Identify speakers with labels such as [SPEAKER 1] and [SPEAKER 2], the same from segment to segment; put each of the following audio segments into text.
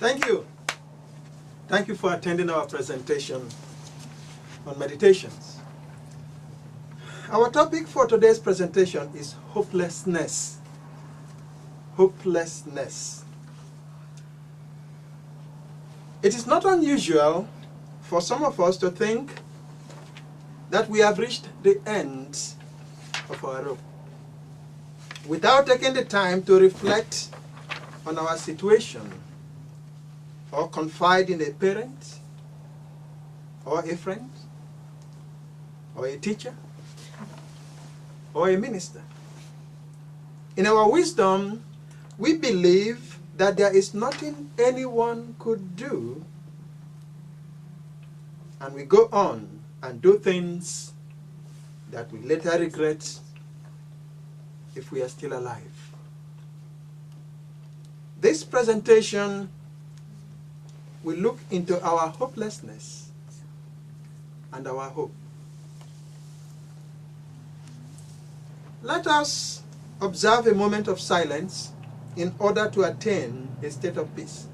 [SPEAKER 1] Thank you. Thank you for attending our presentation on meditations. Our topic for today's presentation is hopelessness. Hopelessness. It is not unusual for some of us to think that we have reached the end of our rope without taking the time to reflect on our situation or confide in a parent or a friend or a teacher or a minister. In our wisdom, we believe that there is nothing anyone could do, and we go on and do things that we later regret if we are still alive. This presentation will look into our hopelessness and our hope. Let us observe a moment of silence in order to attain a state of peace.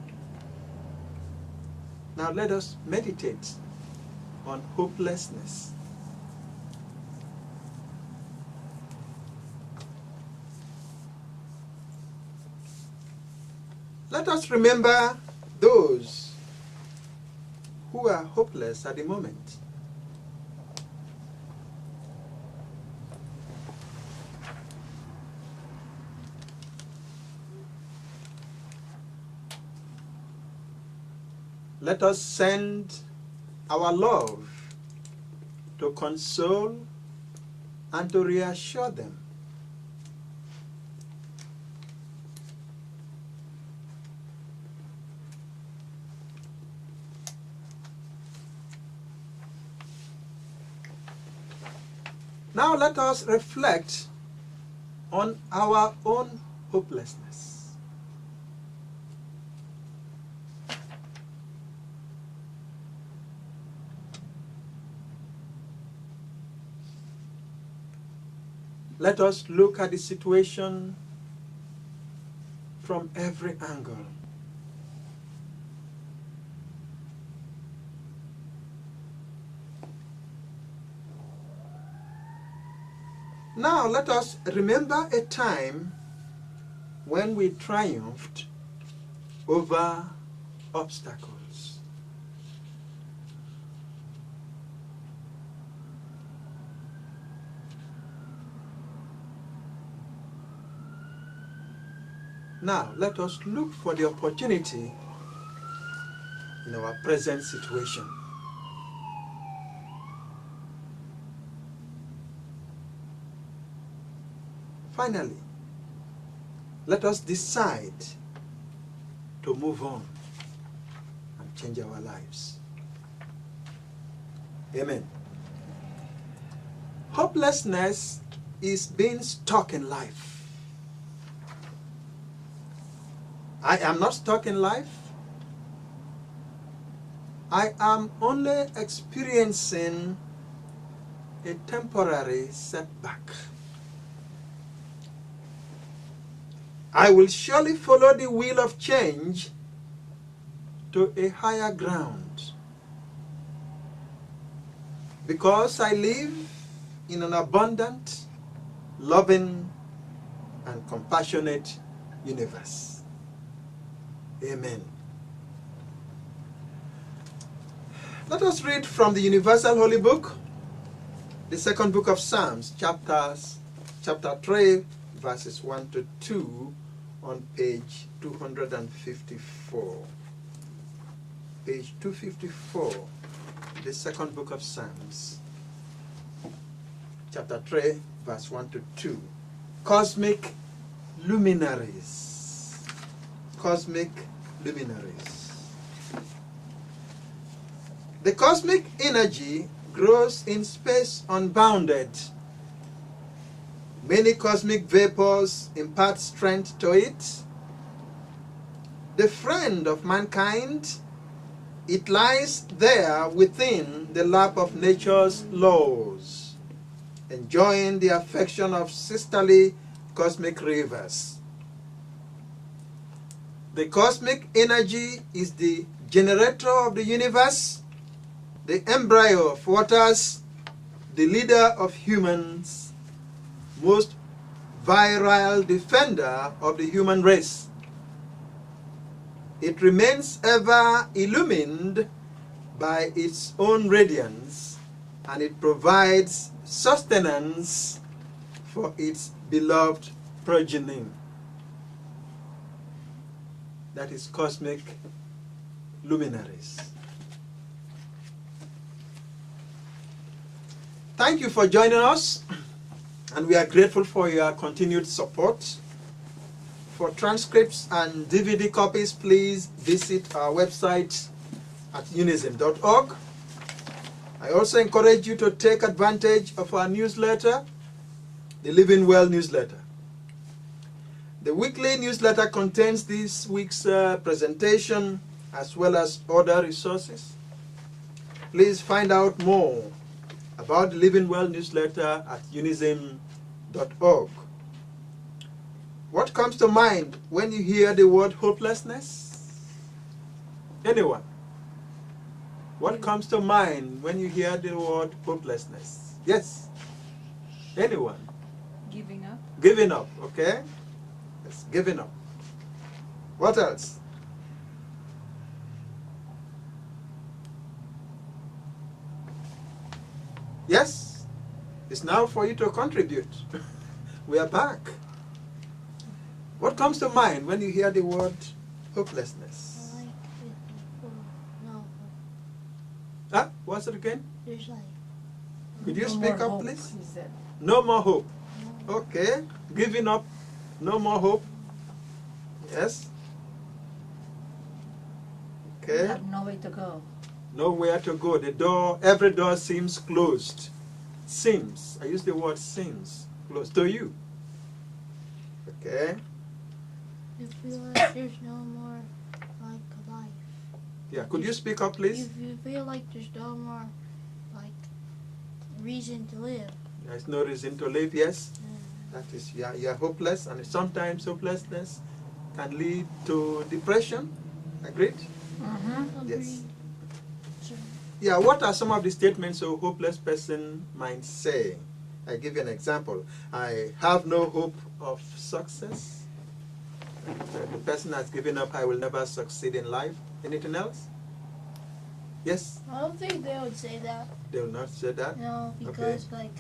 [SPEAKER 1] Now let us meditate on hopelessness. Let us remember those who are hopeless at the moment. Let us send our love to console and to reassure them. Now let us reflect on our own hopelessness. Let us look at the situation from every angle. Now let us remember a time when we triumphed over obstacles. Now let us look for the opportunity in our present situation. Finally, let us decide to move on and change our lives. Amen. Hopelessness is being stuck in life. I am not stuck in life. I am only experiencing a temporary setback. I will surely follow the wheel of change to a higher ground, because I live in an abundant, loving, and compassionate universe. Amen. Let us read from the Universal Holy Book, the second book of Psalms, chapter 3, verses 1 to 2, on page 254. Page 254, the second book of Psalms, chapter 3, verse 1 to 2. Cosmic luminaries. Cosmic luminaries. The cosmic energy grows in space unbounded. Many cosmic vapors impart strength to it. The friend of mankind, it lies there within the lap of nature's laws, enjoying the affection of sisterly cosmic rivers. The cosmic energy is the generator of the universe, the embryo of waters, the leader of humans, most virile defender of the human race. It remains ever illumined by its own radiance, and it provides sustenance for its beloved progeny. That is cosmic luminaries. Thank you for joining us, and we are grateful for your continued support. For transcripts and DVD copies, please visit our website at unism.org. I also encourage you to take advantage of our newsletter, the Living Well newsletter. The weekly newsletter contains this week's presentation as well as other resources. Please find out more about the Living Well newsletter at unism.org. What comes to mind when you hear the word hopelessness? Anyone? What comes to mind when you hear the word hopelessness? Yes? Anyone?
[SPEAKER 2] Giving up.
[SPEAKER 1] Giving up, okay? Yes, giving up. What else? Yes? It's now for you to contribute. We are back. What comes to mind when you hear the word hopelessness?
[SPEAKER 3] Like no.
[SPEAKER 1] Huh? What's it again?
[SPEAKER 3] There's like
[SPEAKER 1] Could you
[SPEAKER 2] No
[SPEAKER 1] speak
[SPEAKER 2] more
[SPEAKER 1] up,
[SPEAKER 2] hope,
[SPEAKER 1] please?
[SPEAKER 2] he said.
[SPEAKER 1] No more hope.
[SPEAKER 3] no.
[SPEAKER 1] Okay. Giving up. No more hope. Yes.
[SPEAKER 2] You
[SPEAKER 1] Okay.
[SPEAKER 2] have no way to go.
[SPEAKER 1] Nowhere to go. The door, every door seems closed. Seems. I use the word seems. Closed to you. Okay.
[SPEAKER 3] You feel like there's no more like life.
[SPEAKER 1] Yeah. Could you speak up, please?
[SPEAKER 3] If you feel like there's no more like reason to live.
[SPEAKER 1] There's no reason to live. Yes.
[SPEAKER 3] Yeah.
[SPEAKER 1] That is, you're hopeless, and sometimes hopelessness can lead to depression. Agreed?
[SPEAKER 2] Mm-hmm.
[SPEAKER 1] Yes.
[SPEAKER 3] Agreed. So,
[SPEAKER 1] Yeah, what are some of the statements a hopeless person might say? I give you an example. I have no hope of success. The person has given up, I will never succeed in life. Anything else? Yes?
[SPEAKER 3] I don't think they would say that.
[SPEAKER 1] They will not say that.
[SPEAKER 3] No, because like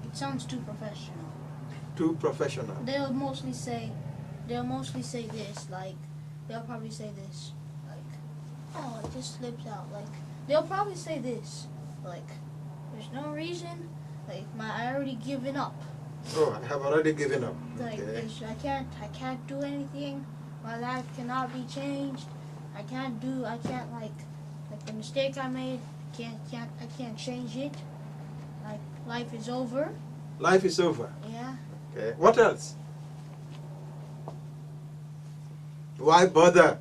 [SPEAKER 3] it sounds too professional.
[SPEAKER 1] Too professional.
[SPEAKER 3] They'll mostly say this, like they'll probably say this, like, oh, it just slipped out. Like they'll probably say this, like, there's no reason, like I already given up.
[SPEAKER 1] Oh, I have already given up.
[SPEAKER 3] Like
[SPEAKER 1] Okay.
[SPEAKER 3] I can't do anything. My life cannot be changed. I can't like the mistake I made. I can't change it. Like life is over.
[SPEAKER 1] Life is over.
[SPEAKER 3] Yeah.
[SPEAKER 1] Okay. What else? Why bother?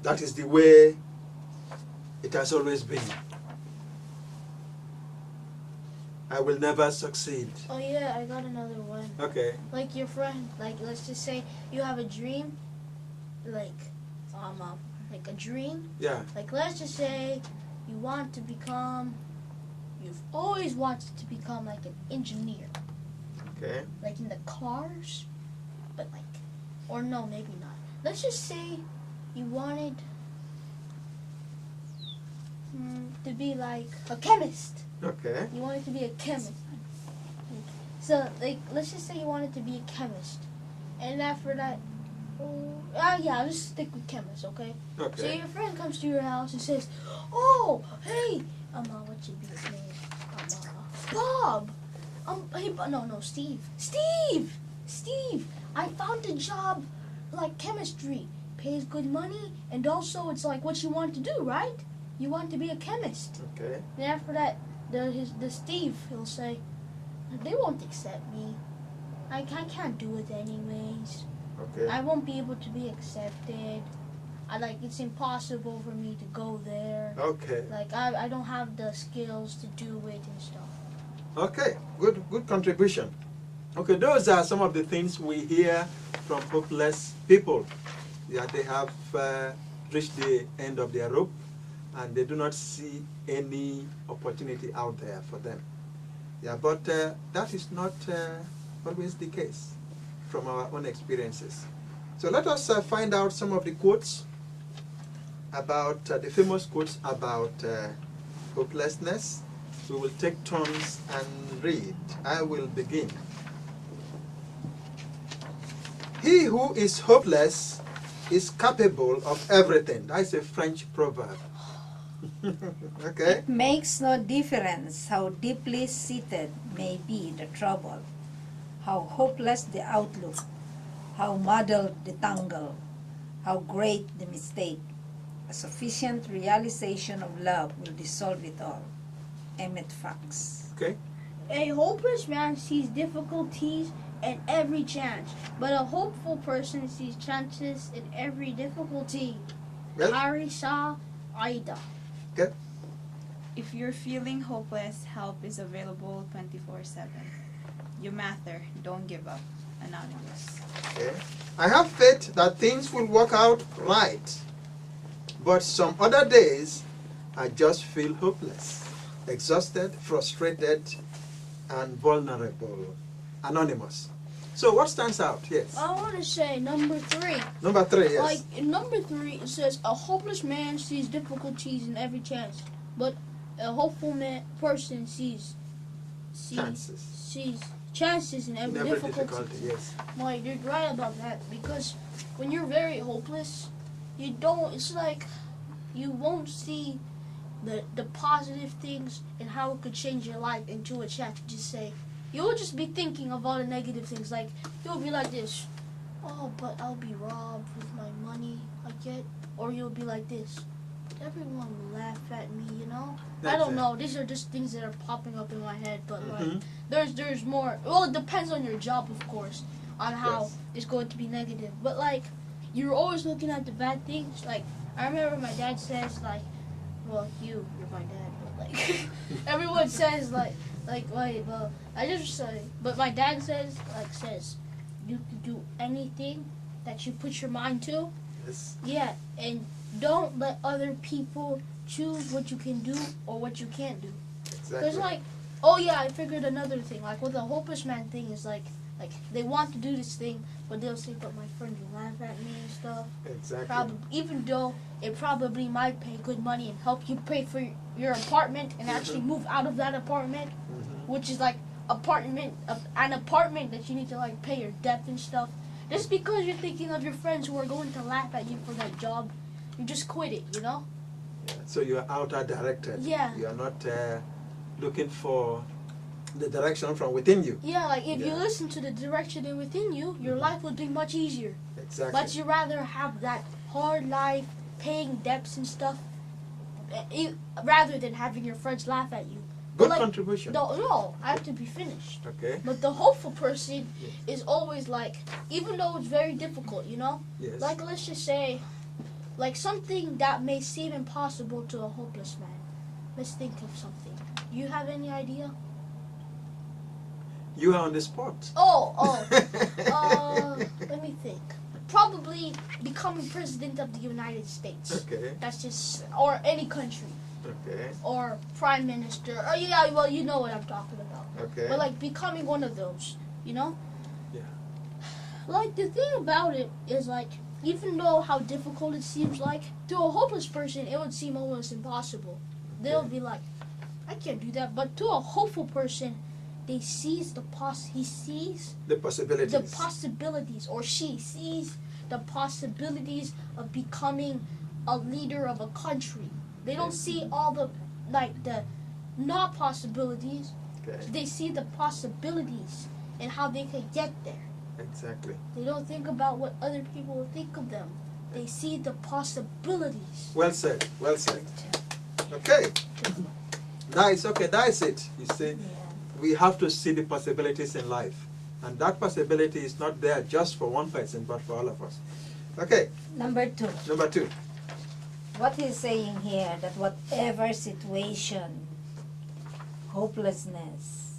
[SPEAKER 1] That is the way it has always been. I will never succeed.
[SPEAKER 3] Oh yeah, I got another one.
[SPEAKER 1] Okay.
[SPEAKER 3] Like your friend, like let's just say you have a dream, like a dream.
[SPEAKER 1] Yeah.
[SPEAKER 3] Like let's just say you've always wanted to become like an engineer,
[SPEAKER 1] Okay.
[SPEAKER 3] like in the cars, but like, or no, maybe not. Let's just say you wanted to be like a chemist.
[SPEAKER 1] Okay.
[SPEAKER 3] You wanted to be a chemist. So, like, let's just say you wanted to be a chemist. And after that, yeah, I'll just stick with chemist, okay? So
[SPEAKER 1] Okay.
[SPEAKER 3] your friend comes to your house and says, oh, hey, what should be his name? Bob. Hey, no, Steve. Steve, I found a job, like chemistry. Pays good money, and also it's like what you want to do, right? You want to be a chemist.
[SPEAKER 1] Okay.
[SPEAKER 3] And after that, the Steve, he'll say, they won't accept me. I can't do it anyways.
[SPEAKER 1] Okay.
[SPEAKER 3] I won't be able to be accepted. It's impossible for me to go there.
[SPEAKER 1] Okay.
[SPEAKER 3] Like, I don't have the skills to do it and stuff.
[SPEAKER 1] Okay. Good contribution. Okay, those are some of the things we hear from hopeless people. Yeah, they have reached the end of their rope, and they do not see any opportunity out there for them. Yeah, but that is not always the case from our own experiences. So let us find out some of the quotes about, the famous quotes about hopelessness. We will take turns and read. I will begin. He who is hopeless is capable of everything. That's a French proverb. Okay?
[SPEAKER 4] It makes no difference how deeply seated may be the trouble, how hopeless the outlook, how muddled the tangle, how great the mistake. A sufficient realization of love will dissolve it all. Emmett Fox.
[SPEAKER 1] Okay?
[SPEAKER 3] A hopeless man sees difficulties in every chance, but a hopeful person sees chances in every difficulty.
[SPEAKER 1] Well,
[SPEAKER 3] Arisa Aida.
[SPEAKER 1] okay?
[SPEAKER 2] If you're feeling hopeless, help is available 24/7. You matter. Don't give up. Anonymous.
[SPEAKER 1] Okay. I have faith that things will work out right, but some other days I just feel hopeless, exhausted, frustrated, and vulnerable. Anonymous. So what stands out? Yes.
[SPEAKER 3] I want to say number 3.
[SPEAKER 1] Number 3, yes.
[SPEAKER 3] Like in number 3, it says a hopeless man sees difficulties in every chance, but a hopeful person sees chances in every difficulty.
[SPEAKER 1] yes.
[SPEAKER 3] Like you're right about that, because when you're very hopeless, you don't. It's like you won't see the positive things and how it could change your life into a chance. Just say you'll just be thinking of all the negative things. Like you'll be like this, oh, but I'll be robbed with my money I get, or you'll be like this. Everyone will laugh at me, you know. I don't know. These are just things that are popping up in my head, but like there's more. Well, it depends on your job, of course, on how
[SPEAKER 1] Yes.
[SPEAKER 3] it's going to be negative. But like, you're always looking at the bad things. Like I remember my dad says like, well, you're my dad, but like everyone says like wait, well, I just say, but my dad says you can do anything that you put your mind to.
[SPEAKER 1] Yes.
[SPEAKER 3] Yeah, and don't let other people choose what you can do or what you can't do.
[SPEAKER 1] Exactly.
[SPEAKER 3] There's like, oh yeah, I figured another thing. Like with the hopeless man thing is like they want to do this thing, but they'll say, but my friends will laugh at me and stuff.
[SPEAKER 1] Exactly.
[SPEAKER 3] Probably, even though it probably might pay good money and help you pay for your apartment and actually move out of that apartment, which is like an apartment that you need to like pay your debt and stuff. Just because you're thinking of your friends who are going to laugh at you for that job, you just quit it, you know?
[SPEAKER 1] Yeah. So you are outer directed.
[SPEAKER 3] Yeah.
[SPEAKER 1] You are not looking for the direction from within you.
[SPEAKER 3] Yeah, like if you
[SPEAKER 1] Yeah.
[SPEAKER 3] listen to the direction within you, your life would be much easier.
[SPEAKER 1] Exactly.
[SPEAKER 3] But you rather have that hard life, paying debts and stuff, rather than having your friends laugh at you.
[SPEAKER 1] Good
[SPEAKER 3] But, like,
[SPEAKER 1] contribution.
[SPEAKER 3] No, I have to be finished.
[SPEAKER 1] Okay.
[SPEAKER 3] But the hopeful person
[SPEAKER 1] Yes.
[SPEAKER 3] is always like, even though it's very difficult, you know?
[SPEAKER 1] Yes.
[SPEAKER 3] Like, let's just say, like something that may seem impossible to a hopeless man. Let's think of something. Do you have any idea?
[SPEAKER 1] You are on the spot.
[SPEAKER 3] Let me think. Probably becoming president of the United States.
[SPEAKER 1] Okay.
[SPEAKER 3] That's just, or any country.
[SPEAKER 1] Okay.
[SPEAKER 3] Or prime minister. Oh yeah, well, you know what I'm talking about.
[SPEAKER 1] Okay.
[SPEAKER 3] But like becoming one of those, you know?
[SPEAKER 1] Yeah.
[SPEAKER 3] Like the thing about it is like, even though how difficult it seems like, to a hopeless person it would seem almost impossible. They'll be like, I can't do that. But to a hopeful person, he sees the possibilities, or she sees the possibilities of becoming a leader of a country. They don't see all the not possibilities.
[SPEAKER 1] Okay.
[SPEAKER 3] They see the possibilities and how they could get there.
[SPEAKER 1] Exactly.
[SPEAKER 3] They don't think about what other people will think of them. They see the possibilities.
[SPEAKER 1] Well said. Well said. Okay. Nice. Okay, that's it. You see, we have to see the possibilities in life. And that possibility is not there just for one person, but for all of us. Okay.
[SPEAKER 4] Number 2.
[SPEAKER 1] Number 2.
[SPEAKER 4] What he's saying here, that whatever situation, hopelessness,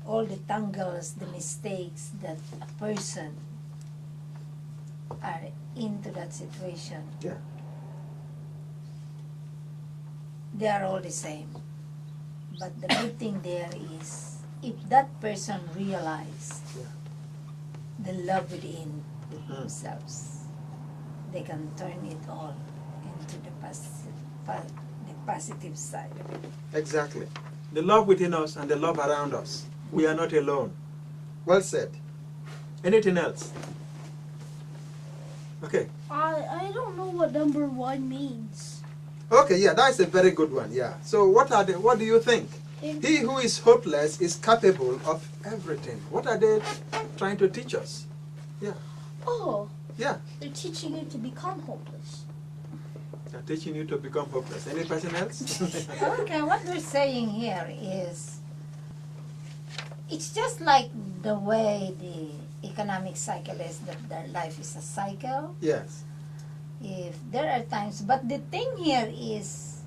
[SPEAKER 4] all the tangles, the mistakes that a person are into that situation,
[SPEAKER 1] Yeah.
[SPEAKER 4] they are all the same. But the good thing there is, if that person realize
[SPEAKER 1] Yeah.
[SPEAKER 4] the love within
[SPEAKER 1] Mhm.
[SPEAKER 4] themselves, they can turn it all into the positive side of it.
[SPEAKER 1] Exactly. The love within us and the love around us. We are not alone. Well said. Anything else? Okay.
[SPEAKER 3] I don't know what number 1 means.
[SPEAKER 1] Okay, yeah, that's a very good one. Yeah. So what do you think? He who is hopeless is capable of everything. What are they trying to teach us? Yeah.
[SPEAKER 3] Oh,
[SPEAKER 1] Yeah.
[SPEAKER 3] they're teaching you to become hopeless.
[SPEAKER 1] They're teaching you to become hopeless. Any person else?
[SPEAKER 4] Okay, what we're saying here is, it's just like the way the economic cycle is, that their life is a cycle.
[SPEAKER 1] Yes.
[SPEAKER 4] If there are times, but the thing here is,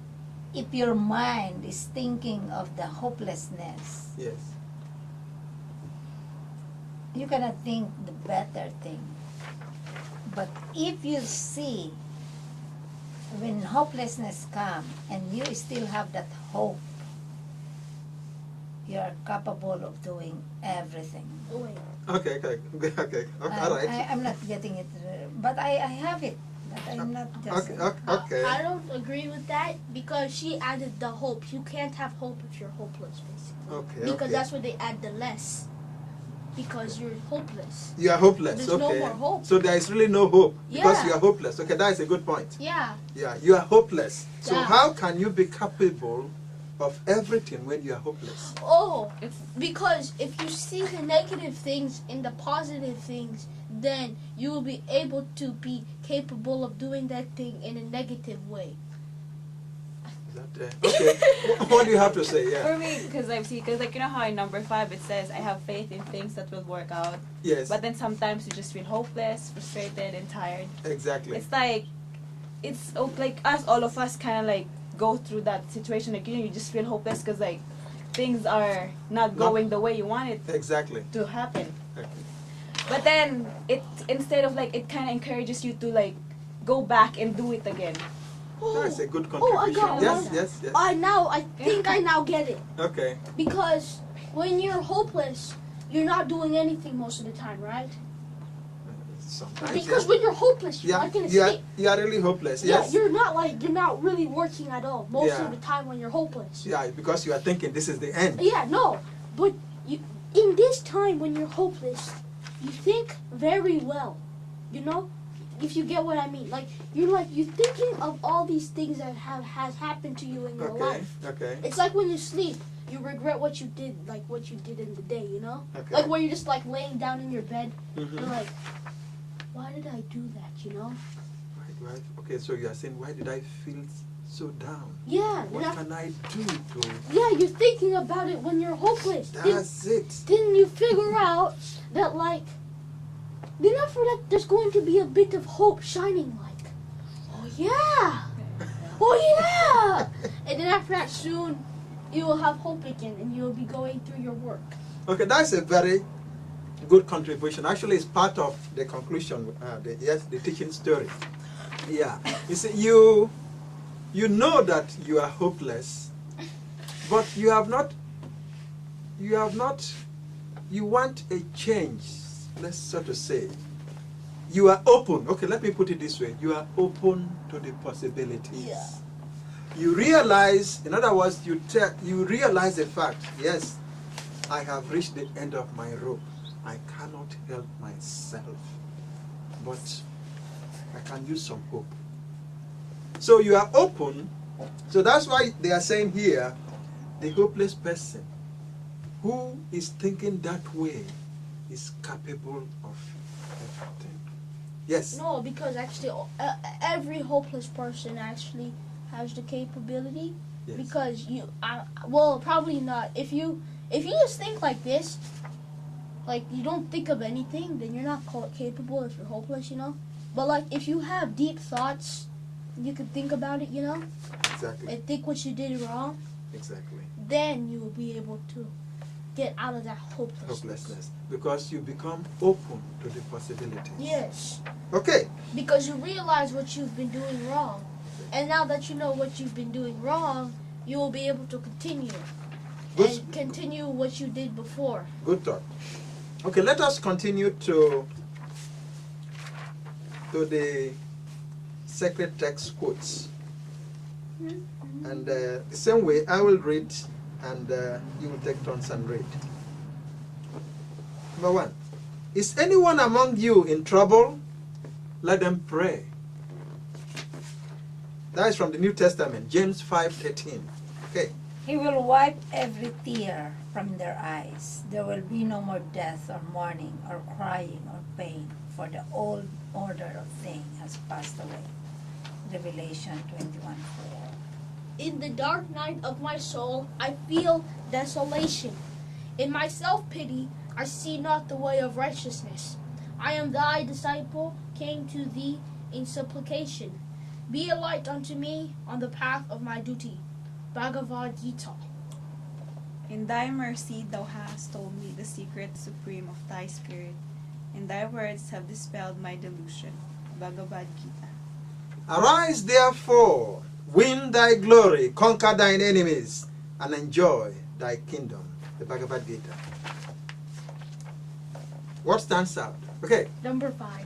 [SPEAKER 4] if your mind is thinking of the hopelessness,
[SPEAKER 1] Yes.
[SPEAKER 4] you cannot think the better thing. But if you see, when hopelessness comes and you still have that hope, you are capable of doing everything.
[SPEAKER 3] Oh, wait.
[SPEAKER 1] Okay. All right.
[SPEAKER 4] I'm not getting it, but I have it. But I'm not just.
[SPEAKER 1] Okay.
[SPEAKER 3] I don't agree with that because she added the hope. You can't have hope if you're hopeless, basically.
[SPEAKER 1] Okay.
[SPEAKER 3] Because that's where they add the less. Because you're hopeless.
[SPEAKER 1] You are hopeless.
[SPEAKER 3] There's
[SPEAKER 1] okay.
[SPEAKER 3] no more hope.
[SPEAKER 1] So there is really no hope because
[SPEAKER 3] Yeah.
[SPEAKER 1] you are hopeless. Okay, that is a good point.
[SPEAKER 3] Yeah.
[SPEAKER 1] Yeah, you are hopeless. So
[SPEAKER 3] Yeah.
[SPEAKER 1] how can you be capable of everything when you are hopeless?
[SPEAKER 3] Oh, because if you see the negative things in the positive things, then you will be able to be capable of doing that thing in a negative way.
[SPEAKER 1] Is that okay? What do you have to say?
[SPEAKER 2] For
[SPEAKER 1] Yeah.
[SPEAKER 2] me, because I've seen, because like, you know how in number 5 it says, I have faith in things that will work out.
[SPEAKER 1] Yes.
[SPEAKER 2] But then sometimes you just feel hopeless, frustrated, and tired.
[SPEAKER 1] Exactly.
[SPEAKER 2] It's like, like us, all of us kind of like go through that situation. Like, you just feel hopeless because like things are not going the way you want it
[SPEAKER 1] Exactly.
[SPEAKER 2] to happen.
[SPEAKER 1] Okay.
[SPEAKER 2] But then it, instead of like, it kind of encourages you to like go back and do it again.
[SPEAKER 1] That's a good
[SPEAKER 3] I
[SPEAKER 1] contribution.
[SPEAKER 3] got
[SPEAKER 1] yes,
[SPEAKER 3] one.
[SPEAKER 1] yes, yes.
[SPEAKER 3] I think I now get it.
[SPEAKER 1] Okay.
[SPEAKER 3] Because when you're hopeless, you're not doing anything most of the time, right?
[SPEAKER 1] Sometimes.
[SPEAKER 3] Because
[SPEAKER 1] yeah.
[SPEAKER 3] when you're hopeless, you're
[SPEAKER 1] Yeah,
[SPEAKER 3] not gonna
[SPEAKER 1] you are,
[SPEAKER 3] sleep.
[SPEAKER 1] you are really hopeless.
[SPEAKER 3] Yeah,
[SPEAKER 1] Yes.
[SPEAKER 3] you're not really working at all most
[SPEAKER 1] Yeah.
[SPEAKER 3] of the time when you're hopeless.
[SPEAKER 1] Yeah, because you are thinking this is the end.
[SPEAKER 3] Yeah, no, but in this time when you're hopeless, you think very well, you know, if you get what I mean. Like you're thinking of all these things that has happened to you in your
[SPEAKER 1] Okay.
[SPEAKER 3] life.
[SPEAKER 1] Okay.
[SPEAKER 3] It's like when you sleep, you regret what you did, like what you did in the day, you know.
[SPEAKER 1] Okay.
[SPEAKER 3] Like when you're just like laying down in your bed,
[SPEAKER 1] Mhm.
[SPEAKER 3] you're like, why did I do that, you know?
[SPEAKER 1] Right. Okay, so you are saying, why did I feel so down?
[SPEAKER 3] Yeah.
[SPEAKER 1] What can I do to?
[SPEAKER 3] Yeah, you're thinking about it when you're hopeless.
[SPEAKER 1] That's it.
[SPEAKER 3] Then you figure out that then after that there's going to be a bit of hope shining like, oh yeah, and then after that soon you will have hope again and you will be going through your work.
[SPEAKER 1] Okay, that's a very good contribution. Actually, it's part of the conclusion. The teaching story. Yeah, you see, you know that you are hopeless, but you want a change. Let's sort of say, you are open. Okay, let me put it this way: you are open to the possibilities.
[SPEAKER 3] Yeah.
[SPEAKER 1] You realize, in other words, you realize the fact. Yes, I have reached the end of my rope. I cannot help myself, but I can use some hope. So you are open. So that's why they are saying here, the hopeless person who is thinking that way is capable of everything. Yes.
[SPEAKER 3] No, because actually every hopeless person actually has the capability.
[SPEAKER 1] Yes.
[SPEAKER 3] Because probably not. If you just think like this, like you don't think of anything, then you're not capable if you're hopeless, you know. But like if you have deep thoughts, you can think about it, you know,
[SPEAKER 1] Exactly.
[SPEAKER 3] and think what you did wrong.
[SPEAKER 1] Exactly.
[SPEAKER 3] Then you will be able to get out of that hopelessness.
[SPEAKER 1] Hopelessness. Because you become open to the possibilities.
[SPEAKER 3] Yes.
[SPEAKER 1] Okay.
[SPEAKER 3] Because you realize what you've been doing wrong. And now that you know what you've been doing wrong, you will be able to continue.
[SPEAKER 1] Good.
[SPEAKER 3] And continue what you did before.
[SPEAKER 1] Good thought. Okay, let us continue to the sacred text quotes. And the same way, I will read and you will take turns and read. Number 1. Is anyone among you in trouble? Let them pray. That is from the New Testament, James 5:18. Okay.
[SPEAKER 4] He will wipe every tear from their eyes. There will be no more death or mourning or crying or pain, for the old order of things has passed away. Revelation 21:4.
[SPEAKER 3] In the dark night of my soul, I feel desolation. In my self-pity, I see not the way of righteousness. I am thy disciple, came to thee in supplication. Be a light unto me on the path of my duty. Bhagavad Gita.
[SPEAKER 2] In thy mercy thou hast told me the secret supreme of thy spirit, and thy words have dispelled my delusion. Bhagavad Gita.
[SPEAKER 1] Arise therefore, win thy glory, conquer thine enemies, and enjoy thy kingdom. The Bhagavad Gita. What stands out? Okay,
[SPEAKER 3] Number 5.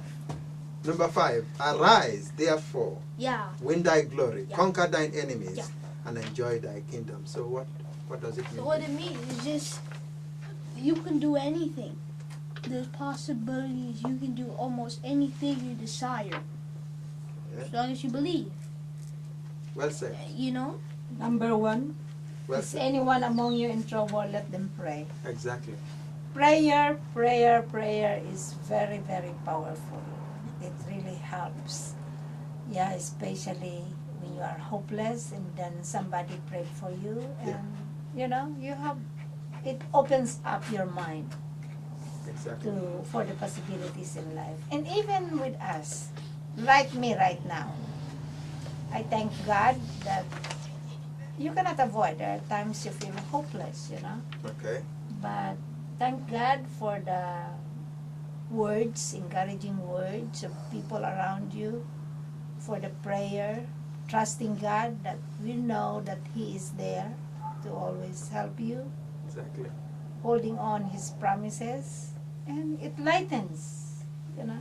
[SPEAKER 1] number 5. Arise therefore,
[SPEAKER 3] Yeah.
[SPEAKER 1] win thy glory,
[SPEAKER 3] Yeah.
[SPEAKER 1] conquer thine enemies,
[SPEAKER 3] Yeah.
[SPEAKER 1] and enjoy thy kingdom. So what does it mean?
[SPEAKER 3] So what it means is just you can do anything. There's possibilities. You can do almost anything you desire.
[SPEAKER 1] Yeah.
[SPEAKER 3] As long as you believe.
[SPEAKER 1] Well said.
[SPEAKER 3] You know?
[SPEAKER 4] Number 1.
[SPEAKER 1] Well
[SPEAKER 4] Is
[SPEAKER 1] said.
[SPEAKER 4] anyone among you in trouble? Let them pray.
[SPEAKER 1] Exactly.
[SPEAKER 4] Prayer is very, very powerful. It really helps. Yeah, especially when you are hopeless and then somebody prayed for you, and you know, it opens up your mind
[SPEAKER 1] Exactly.
[SPEAKER 4] for the possibilities in life. And even with us, like me right now, I thank God that you cannot avoid. There are times you feel hopeless, you know.
[SPEAKER 1] Okay.
[SPEAKER 4] But thank God for the words, encouraging words of people around you, for the prayer, trusting God that we know that He is there to always help you,
[SPEAKER 1] Exactly.
[SPEAKER 4] holding on His promises, and it lightens, you know,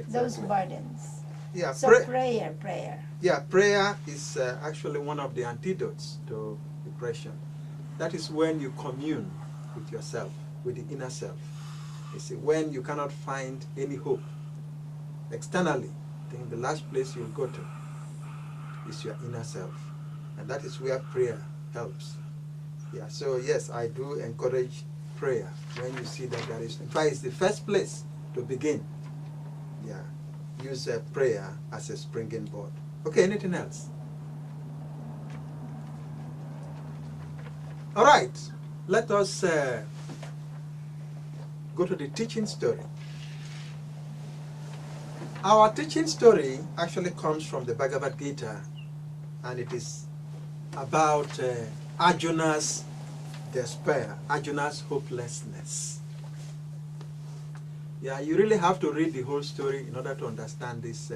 [SPEAKER 4] those
[SPEAKER 1] Exactly.
[SPEAKER 4] burdens.
[SPEAKER 1] Yeah.
[SPEAKER 4] So prayer.
[SPEAKER 1] Yeah, prayer is actually one of the antidotes to depression. That is when you commune with yourself, with the inner self. You see, when you cannot find any hope externally, I think the last place you'll go to is your inner self. And that is where prayer helps. Yeah, so yes, I do encourage prayer when you see that there is, in fact, it's the first place to begin. Yeah, use prayer as a springing board. Okay, anything else? All right, let us go to the teaching story. Our teaching story actually comes from the Bhagavad Gita, and it is about Arjuna's despair, Arjuna's hopelessness. Yeah, you really have to read the whole story in order to understand this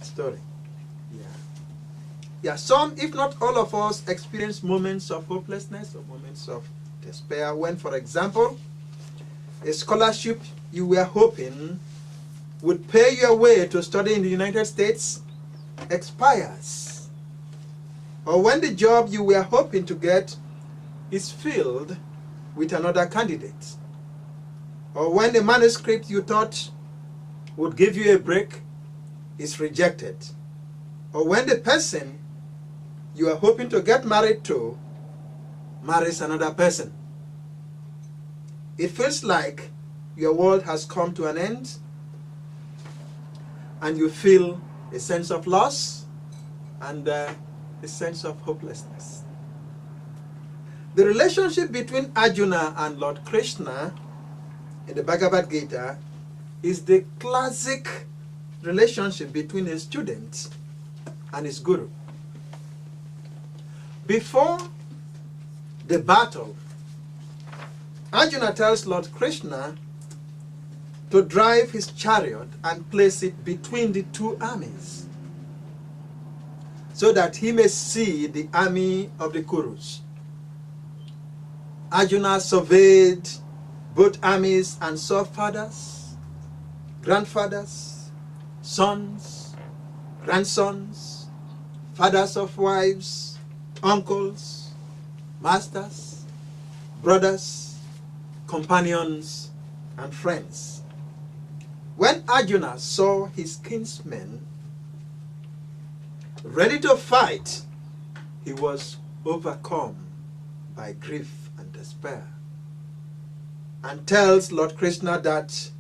[SPEAKER 1] story. Yeah, some, if not all of us, experience moments of hopelessness or moments of despair when, for example, a scholarship you were hoping would pay your way to study in the United States expires. Or when the job you were hoping to get is filled with another candidate. Or when the manuscript you thought would give you a break is rejected. Or when the person you are hoping to get married to marries another person. It feels like your world has come to an end, and you feel a sense of loss and a sense of hopelessness. The relationship between Arjuna and Lord Krishna in the Bhagavad Gita is the classic relationship between a student and his guru. Before the battle, Arjuna tells Lord Krishna to drive his chariot and place it between the two armies so that he may see the army of the Kurus. Arjuna surveyed both armies and saw fathers, grandfathers, sons, grandsons, fathers of wives, uncles, masters, brothers, companions, and friends. When Arjuna saw his kinsmen ready to fight, he was overcome by grief and despair, and tells Lord Krishna that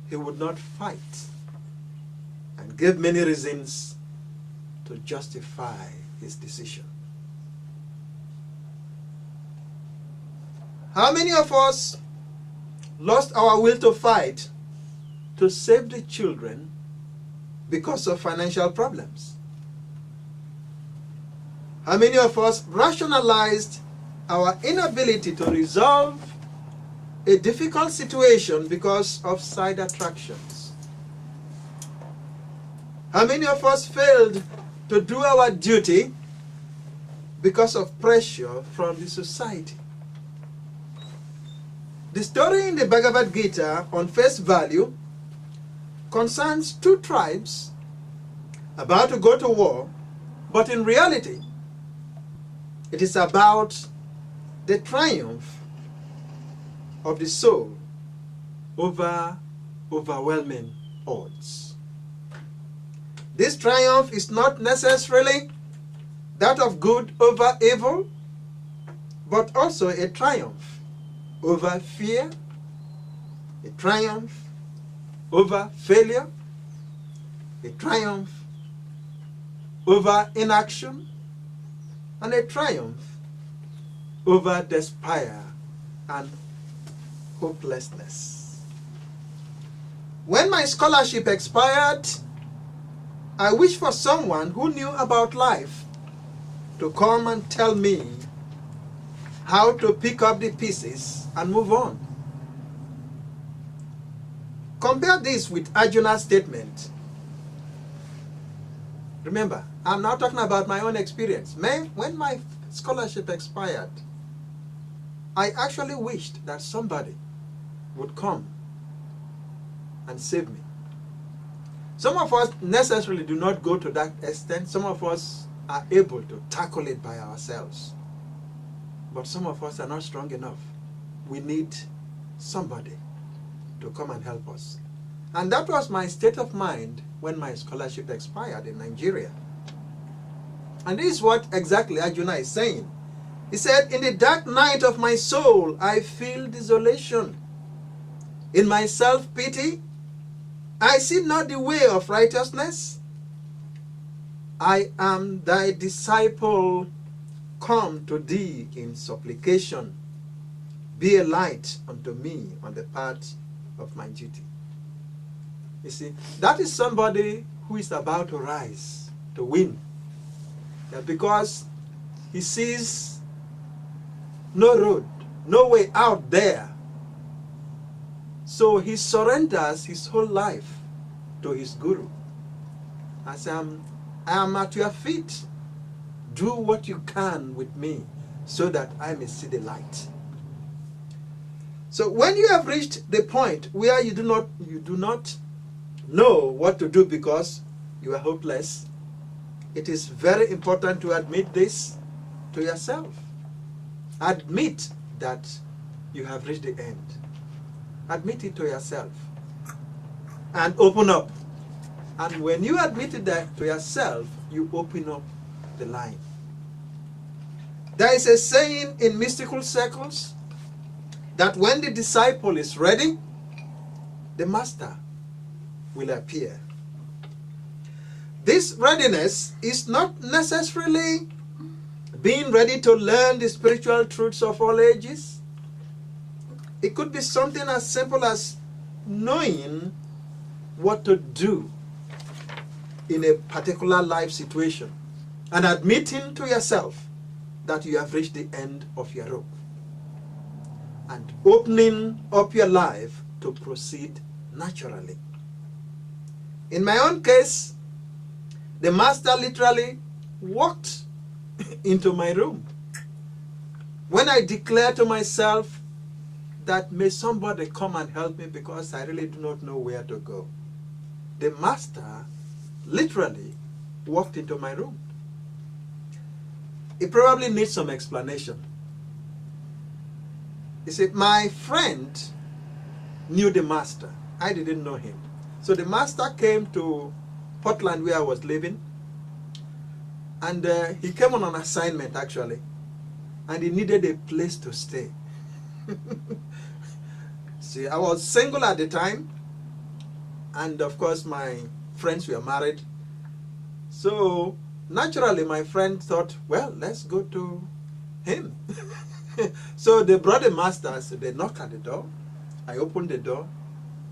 [SPEAKER 1] he would not fight, and gave many reasons to justify his decision. How many of us lost our will to fight to save the children because of financial problems? How many of us rationalized our inability to resolve a difficult situation because of side attractions? How many of us failed to do our duty because of pressure from the society? The story in the Bhagavad Gita, on face value, concerns two tribes about to go to war, but in reality, it is about the triumph of the soul over overwhelming odds. This triumph is not necessarily that of good over evil, but also a triumph over fear, a triumph over failure, a triumph over inaction, and a triumph over despair and hopelessness. When my scholarship expired, I wished for someone who knew about life to come and tell me how to pick up the pieces and move on. Compare this with Arjuna's statement. Remember, I'm not talking about my own experience. When my scholarship expired, I actually wished that somebody would come and save me. Some of us necessarily do not go to that extent. Some of us are able to tackle it by ourselves. But some of us are not strong enough. We need somebody to come and help us. And that was my state of mind when my scholarship expired in Nigeria. And this is what exactly Arjuna is saying. He said, in the dark night of my soul, I feel desolation. In my self-pity, I see not the way of righteousness. I am thy disciple, come to thee in supplication. Be a light unto me on the path of my duty. You see, that is somebody who is about to rise, to win. That because he sees no road, no way out there. So he surrenders his whole life to his guru. I say, I am at your feet. Do what you can with me so that I may see the light. So when you have reached the point where you do not know what to do because you are hopeless, it is very important to admit this to yourself. Admit that you have reached the end. Admit it to yourself. And open up. And when you admit it to yourself, you open up the line. There is a saying in mystical circles that when the disciple is ready, the master will appear. This readiness is not necessarily being ready to learn the spiritual truths of all ages. It could be something as simple as knowing what to do in a particular life situation and admitting to yourself that you have reached the end of your rope. and opening up your life to proceed naturally. In my own case, the master literally walked into my room. When I declared to myself that may somebody come and help me because I really do not know where to go, the master literally walked into my room. It probably needs some explanation. You see, my friend knew the master. I didn't know him. So the master came to Portland where I was living, and he came on an assignment actually, and he needed a place to stay. See, I was single at the time, and of course my friends were married. So naturally my friend thought, well, let's go to him. So they brought the master, so they knocked at the door. I opened the door,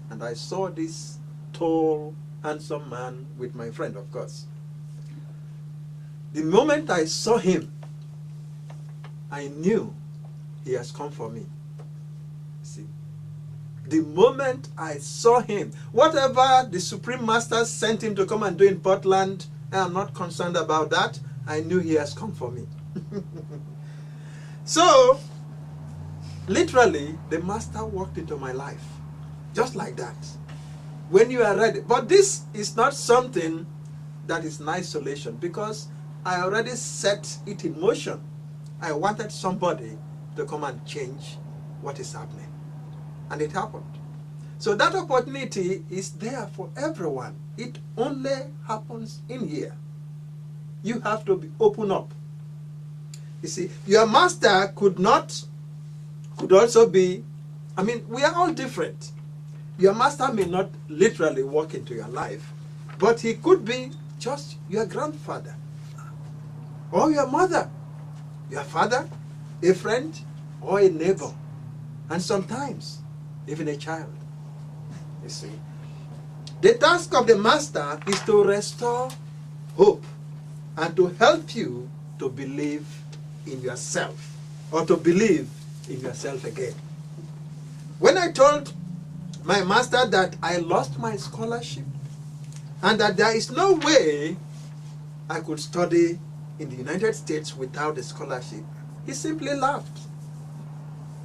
[SPEAKER 1] and I saw this tall, handsome man with my friend, of course. The moment I saw him, I knew he has come for me. See, the moment I saw him, whatever the Supreme Master sent him to come and do in Portland, I am not concerned about that. I knew he has come for me. So, literally, the master walked into my life. Just like that. When you are ready. But this is not something that is in isolation, because I already set it in motion. I wanted somebody to come and change what is happening. And it happened. So that opportunity is there for everyone. It only happens in here. You have to be open up. You see, your master could also be, I mean, we are all different. Your master may not literally walk into your life, but he could be just your grandfather, or your mother, your father, a friend, or a neighbor, and sometimes even a child. You see, the task of the master is to restore hope and to help you to believe in yourself, or to believe in yourself again. When I told my master that I lost my scholarship and that there is no way I could study in the United States without a scholarship, he simply laughed.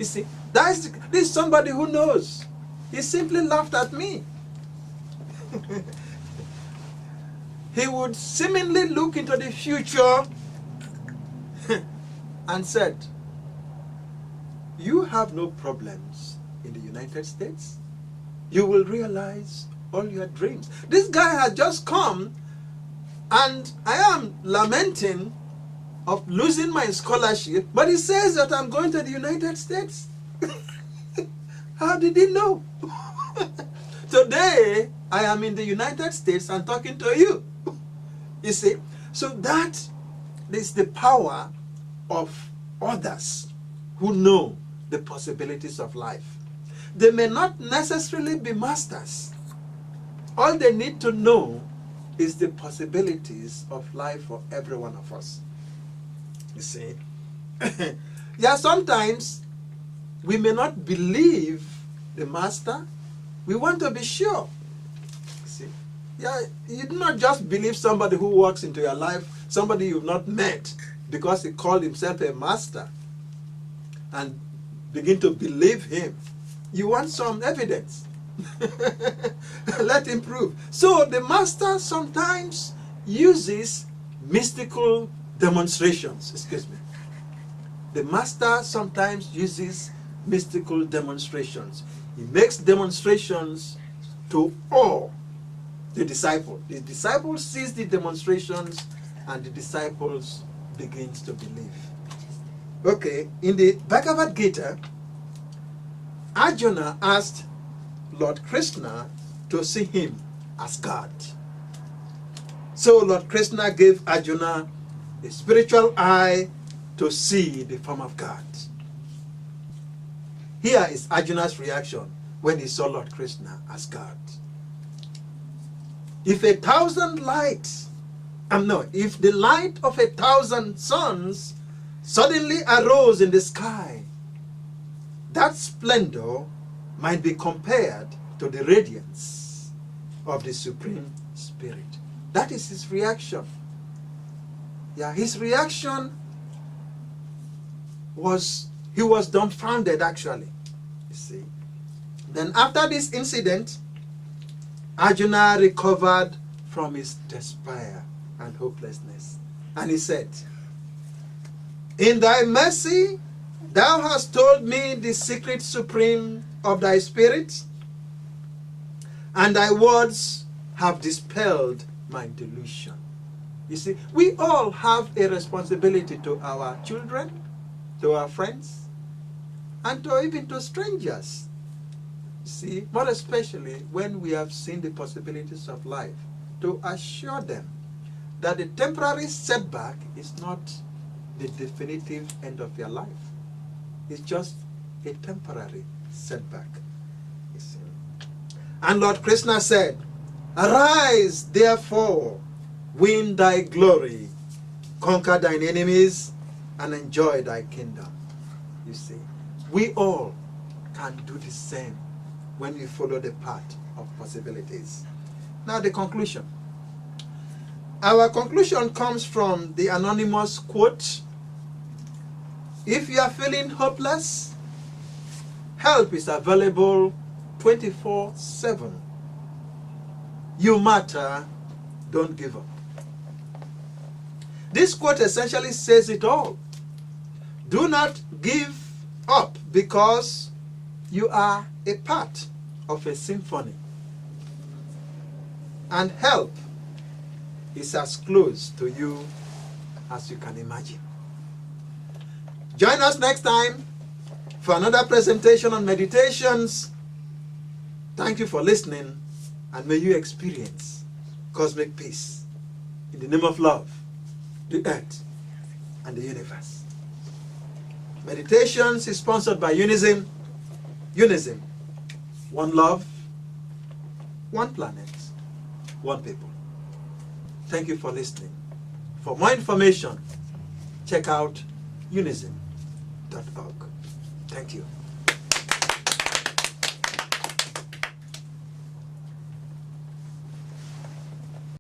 [SPEAKER 1] You see, this is somebody who knows. He simply laughed at me. He would seemingly look into the future and said, you have no problems in the United States. You will realize all your dreams. This guy has just come, and I am lamenting of losing my scholarship, but he says that I'm going to the United States. How did he know? Today, I am in the United States and talking to you. You see? So that is the power of others who know the possibilities of life. They may not necessarily be masters. All they need to know is the possibilities of life for every one of us. You see? Yeah, sometimes we may not believe the master. We want to be sure. See? Yeah, you do not just believe somebody who walks into your life, somebody you've not met, because he called himself a master, and begin to believe him. You want some evidence. Let him prove. So the master sometimes uses mystical demonstrations. Excuse me. The master sometimes uses mystical demonstrations. He makes demonstrations to awe the disciple. The disciple sees the demonstrations, and the disciples begins to believe. Okay, in the Bhagavad Gita, Arjuna asked Lord Krishna to see him as God. So Lord Krishna gave Arjuna a spiritual eye to see the form of God. Here is Arjuna's reaction when he saw Lord Krishna as God. If the light of 1,000 suns suddenly arose in the sky, that splendor might be compared to the radiance of the Supreme Spirit. That is his reaction. Yeah, his reaction was, he was dumbfounded actually. You see. Then after this incident, Arjuna recovered from his despair and hopelessness. And he said, "In thy mercy, thou hast told me the secret supreme of thy spirit, and thy words have dispelled my delusion." You see, we all have a responsibility to our children, to our friends, and to even to strangers. See, more especially when we have seen the possibilities of life, to assure them that the temporary setback is not the definitive end of their life. It's just a temporary setback. You see. And Lord Krishna said, "Arise, therefore, win thy glory, conquer thine enemies, and enjoy thy kingdom." You see, we all can do the same when we follow the path of possibilities. Now the conclusion. Our conclusion comes from the anonymous quote: "If you are feeling hopeless, help is available 24/7. You matter, don't give up." This quote essentially says it all. Do not give up because you are a part of a symphony. And help is as close to you as you can imagine. Join us next time for another presentation on meditations. Thank you for listening, and may you experience cosmic peace in the name of love, the earth, and the universe. Meditations is sponsored by Unism. Unism, one love, one planet, one people. Thank you for listening. For more information, check out unism.org. Thank you.